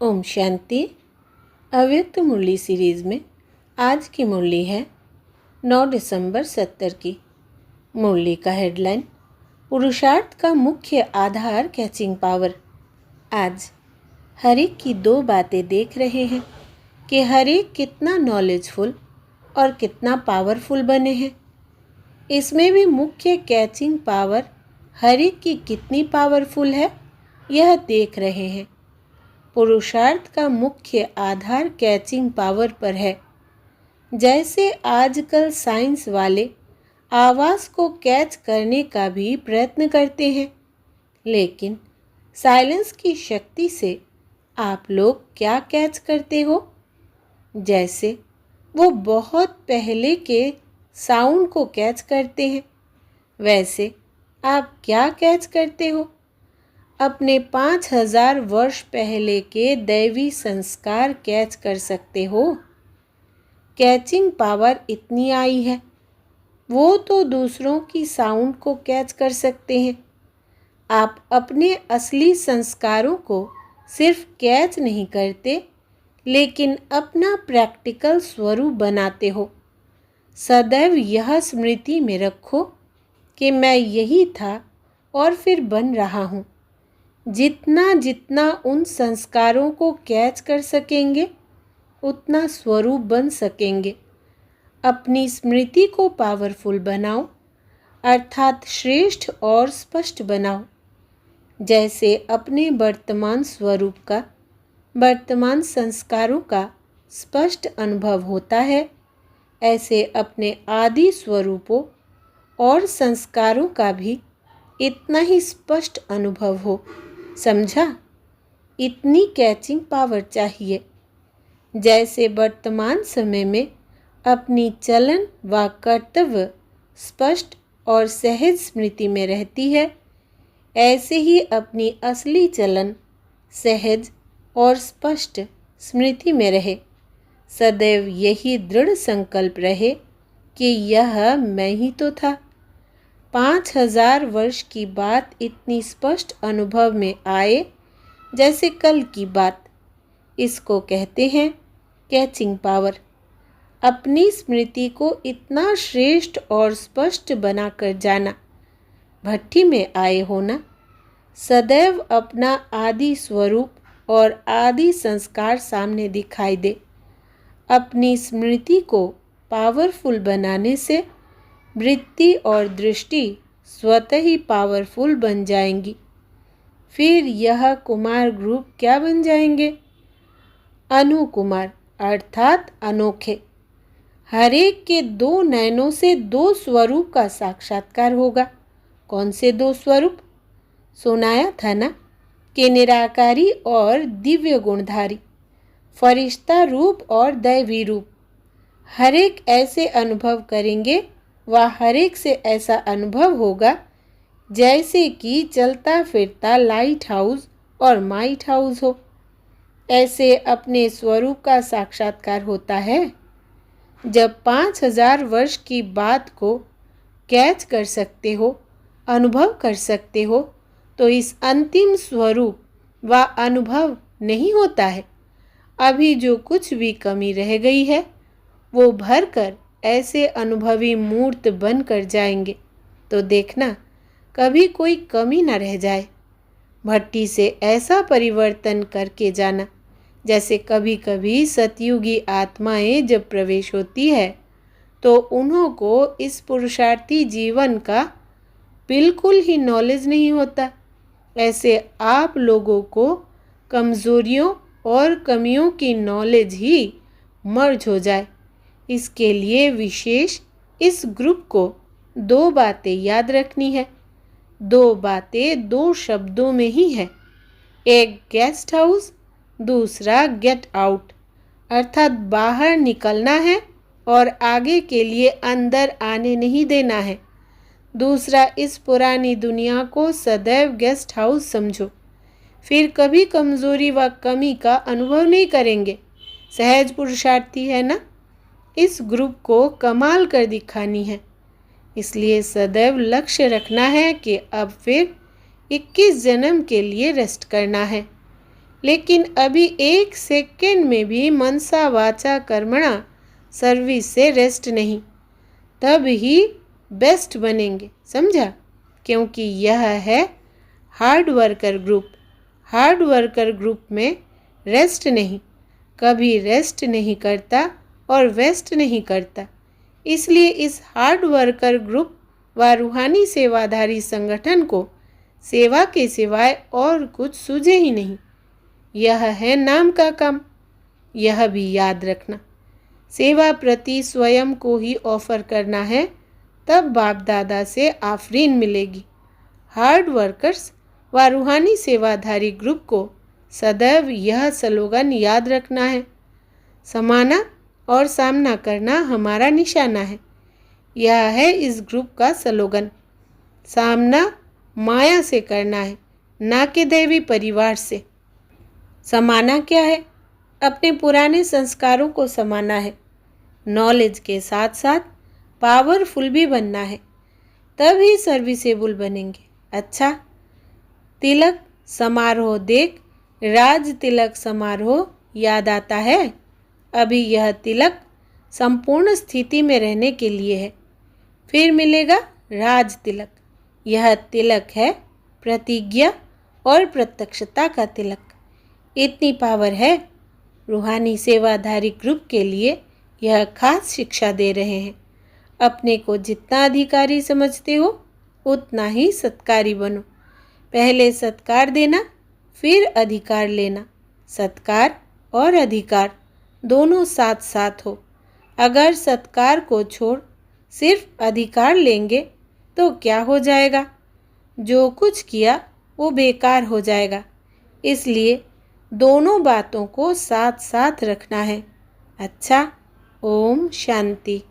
ओम शांति। अव्यक्त मुरली सीरीज़ में आज की मुरली है 9 दिसंबर 70 की। मुरली का हेडलाइन पुरुषार्थ का मुख्य आधार कैचिंग पावर। आज हर एक की दो बातें देख रहे हैं कि हर एक कितना नॉलेजफुल और कितना पावरफुल बने हैं। इसमें भी मुख्य कैचिंग पावर हर एक की कितनी पावरफुल है यह देख रहे हैं। पुरुषार्थ का मुख्य आधार कैचिंग पावर पर है। जैसे आजकल साइंस वाले आवाज़ को कैच करने का भी प्रयत्न करते हैं, लेकिन साइलेंस की शक्ति से आप लोग क्या कैच करते हो? जैसे वो बहुत पहले के साउंड को कैच करते हैं, वैसे आप क्या कैच करते हो? अपने 5000 वर्ष पहले के दैवी संस्कार कैच कर सकते हो। कैचिंग पावर इतनी आई है, वो तो दूसरों की साउंड को कैच कर सकते हैं। आप अपने असली संस्कारों को सिर्फ कैच नहीं करते, लेकिन अपना प्रैक्टिकल स्वरूप बनाते हो। सदैव यह स्मृति में रखो कि मैं यही था और फिर बन रहा हूँ। जितना जितना उन संस्कारों को कैच कर सकेंगे, उतना स्वरूप बन सकेंगे। अपनी स्मृति को पावरफुल बनाओ, अर्थात श्रेष्ठ और स्पष्ट बनाओ। जैसे अपने वर्तमान स्वरूप का, वर्तमान संस्कारों का स्पष्ट अनुभव होता है, ऐसे अपने आदि स्वरूपों और संस्कारों का भी इतना ही स्पष्ट अनुभव हो। समझा? इतनी कैचिंग पावर चाहिए। जैसे वर्तमान समय में अपनी चलन व कर्तव्य स्पष्ट और सहज स्मृति में रहती है, ऐसे ही अपनी असली चलन सहज और स्पष्ट स्मृति में रहे। सदैव यही दृढ़ संकल्प रहे कि यह मैं ही तो था। 5000 वर्ष की बात इतनी स्पष्ट अनुभव में आए जैसे कल की बात, इसको कहते हैं कैचिंग पावर। अपनी स्मृति को इतना श्रेष्ठ और स्पष्ट बनाकर जाना। भट्ठी में आए हो ना, सदैव अपना आदि स्वरूप और आदि संस्कार सामने दिखाई दे। अपनी स्मृति को पावरफुल बनाने से वृत्ति और दृष्टि स्वतः ही पावरफुल बन जाएंगी। फिर यह कुमार ग्रुप क्या बन जाएंगे? अनु कुमार, अर्थात अनोखे। हर एक के दो नयनों से दो स्वरूप का साक्षात्कार होगा। कौन से दो स्वरूप? सुनाया था ना कि निराकारी और दिव्य गुणधारी, फरिश्ता रूप और दैवी रूप। हर एक ऐसे अनुभव करेंगे, वह हर एक से ऐसा अनुभव होगा जैसे कि चलता फिरता लाइट हाउस और माइट हाउस हो। ऐसे अपने स्वरूप का साक्षात्कार होता है। जब 5000 वर्ष की बात को कैच कर सकते हो, अनुभव कर सकते हो, तो इस अंतिम स्वरूप व अनुभव नहीं होता है। अभी जो कुछ भी कमी रह गई है, वो भरकर ऐसे अनुभवी मूर्त बन कर जाएंगे। तो देखना, कभी कोई कमी न रह जाए। भट्टी से ऐसा परिवर्तन करके जाना जैसे कभी कभी सतयुगी आत्माएं जब प्रवेश होती है तो उन्हों को इस पुरुषार्थी जीवन का बिल्कुल ही नॉलेज नहीं होता। ऐसे आप लोगों को कमज़ोरियों और कमियों की नॉलेज ही मर्ज हो जाए। इसके लिए विशेष इस ग्रुप को दो बातें याद रखनी है। दो बातें दो शब्दों में ही है। एक गेस्ट हाउस, दूसरा गेट आउट, अर्थात बाहर निकलना है और आगे के लिए अंदर आने नहीं देना है। दूसरा, इस पुरानी दुनिया को सदैव गेस्ट हाउस समझो। फिर कभी कमज़ोरी व कमी का अनुभव नहीं करेंगे। सहज पुरुषार्थी है ना। इस ग्रुप को कमाल कर दिखानी है। इसलिए सदैव लक्ष्य रखना है कि अब फिर 21 जन्म के लिए रेस्ट करना है। लेकिन अभी 1 सेकंड में भी मनसा वाचा कर्मणा सर्विस से रेस्ट नहीं, तब ही बेस्ट बनेंगे, समझा? क्योंकि यह है hard worker group. Hard worker group में रेस्ट नहीं, कभी रेस्ट नहीं करता और वेस्ट नहीं करता। इसलिए इस हार्ड वर्कर ग्रुप व रूहानी सेवाधारी संगठन को सेवा के सिवाय और कुछ सूझे ही नहीं। यह है नाम का काम। यह भी याद रखना, सेवा प्रति स्वयं को ही ऑफर करना है, तब बाप दादा से आफरीन मिलेगी। हार्ड वर्कर्स व रूहानी सेवाधारी ग्रुप को सदैव यह स्लोगन याद रखना है। समाना और सामना करना हमारा निशाना है। यह है इस ग्रुप का स्लोगन। सामना माया से करना है, ना कि दैवी परिवार से। समाना क्या है? अपने पुराने संस्कारों को समाना है। नॉलेज के साथ साथ पावरफुल भी बनना है, तभी सर्विसेबल बनेंगे। अच्छा, तिलक समारोह देख राज तिलक समारोह याद आता है? अभी यह तिलक संपूर्ण स्थिति में रहने के लिए है, फिर मिलेगा राज तिलक। यह तिलक है प्रतिज्ञा और प्रत्यक्षता का तिलक। इतनी पावर है। रूहानी सेवाधारी ग्रुप के लिए यह खास शिक्षा दे रहे हैं। अपने को जितना अधिकारी समझते हो उतना ही सत्कारी बनो। पहले सत्कार देना, फिर अधिकार लेना। सत्कार और अधिकार दोनों साथ साथ हो। अगर सत्कार को छोड़ सिर्फ अधिकार लेंगे तो क्या हो जाएगा? जो कुछ किया वो बेकार हो जाएगा। इसलिए दोनों बातों को साथ साथ रखना है। अच्छा, ओम शांति।